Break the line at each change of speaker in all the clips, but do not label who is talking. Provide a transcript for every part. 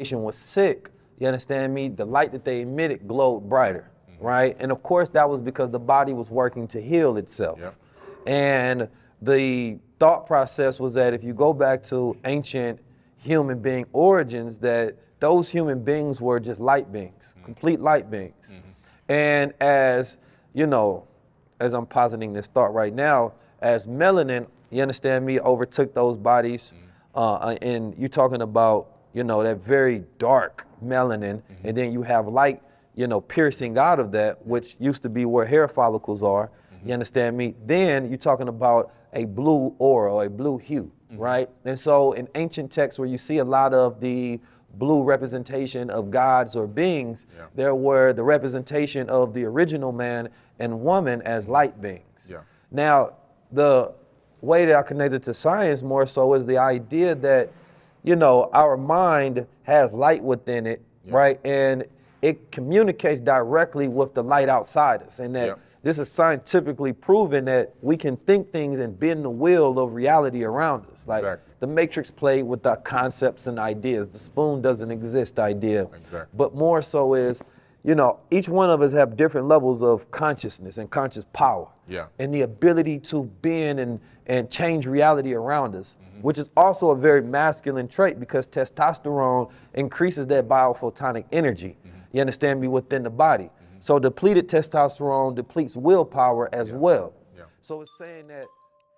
was sick, you understand me? The light that they emitted glowed brighter, right? And of course, that was because the body was working to heal itself.
Yep.
And the thought process was that if you go back to ancient human being origins, that those human beings were just light beings, complete light beings. And as, you know, as I'm positing this thought right now, as melanin, you understand me, overtook those bodies, and you're talking about, you know, that very dark melanin, and then you have light, you know, piercing out of that, which used to be where hair follicles are, you understand me? Then you're talking about a blue aura, or a blue hue, right? And so in ancient texts where you see a lot of the blue representation of gods or beings, there were the representation of the original man and woman as light beings. Now, the way that I connected to science more so is the idea that, you know, our mind has light within it, right? And it communicates directly with the light outside us, and that this is scientifically proven that we can think things and bend the wheel of reality around us. Like the Matrix played with the concepts and ideas. The spoon doesn't exist idea. But more so is, you know, each one of us have different levels of consciousness and conscious power. And the ability to bend and change reality around us, which is also a very masculine trait because testosterone increases that biophotonic energy. You understand me, within the body. So depleted testosterone depletes willpower as well. So it's saying that,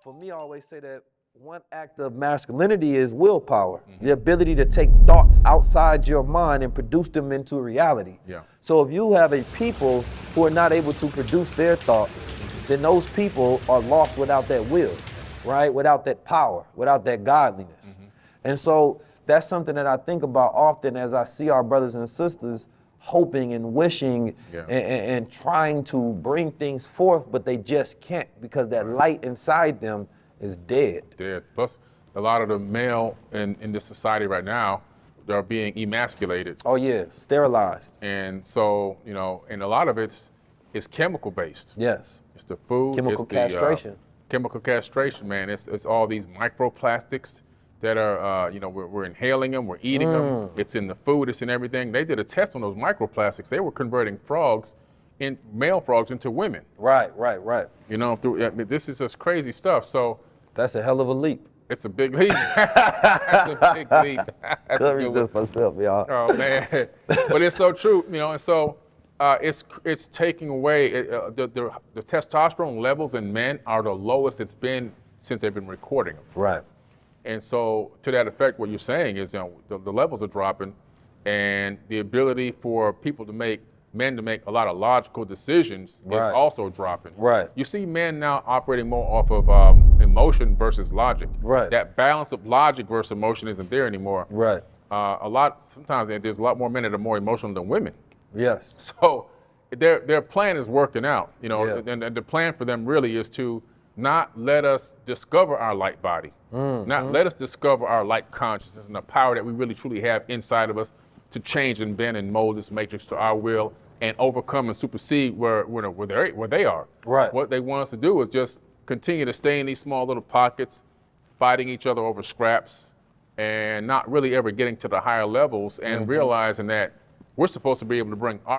for me, I always say that one act of masculinity is willpower, the ability to take thoughts outside your mind and produce them into reality. So if you have a people who are not able to produce their thoughts, then those people are lost without that will, right? Without that power, without that godliness. And so that's something that I think about often as I see our brothers and sisters hoping and wishing and trying to bring things forth, but they just can't because that light inside them is dead.
Plus, a lot of the male in this society right now, they're being emasculated.
Oh yeah, sterilized.
And so, you know, and a lot of it's chemical based. It's the food.
Chemical
it's
castration.
Chemical castration, man. It's all these microplastics that are, you know, we're inhaling them, we're eating them. It's in the food, it's in everything. They did a test on those microplastics. They were converting male frogs into women.
Right.
You know, this is just crazy stuff. So
that's a hell of a leap.
It's a big leap. That's a big leap.
Couldn't resist myself, y'all.
Oh man, but it's so true, you know. And so it's taking away the testosterone levels in men are the lowest it's been since they've been recording them.
Right.
And so to that effect, what you're saying is, you know, the levels are dropping, and the ability for men to make a lot of logical decisions is also dropping. You see men now operating more off of emotion versus logic. That balance of logic versus emotion isn't there anymore. Sometimes there's a lot more men that are more emotional than women. So their plan is working out, you know, and the plan for them really is to not let us discover our light body, not let us discover our light consciousness and the power that we really truly have inside of us to change and bend and mold this matrix to our will and overcome and supersede where they are. What they want us to do is just continue to stay in these small little pockets, fighting each other over scraps, and not really ever getting to the higher levels and realizing that we're supposed to be able to bring our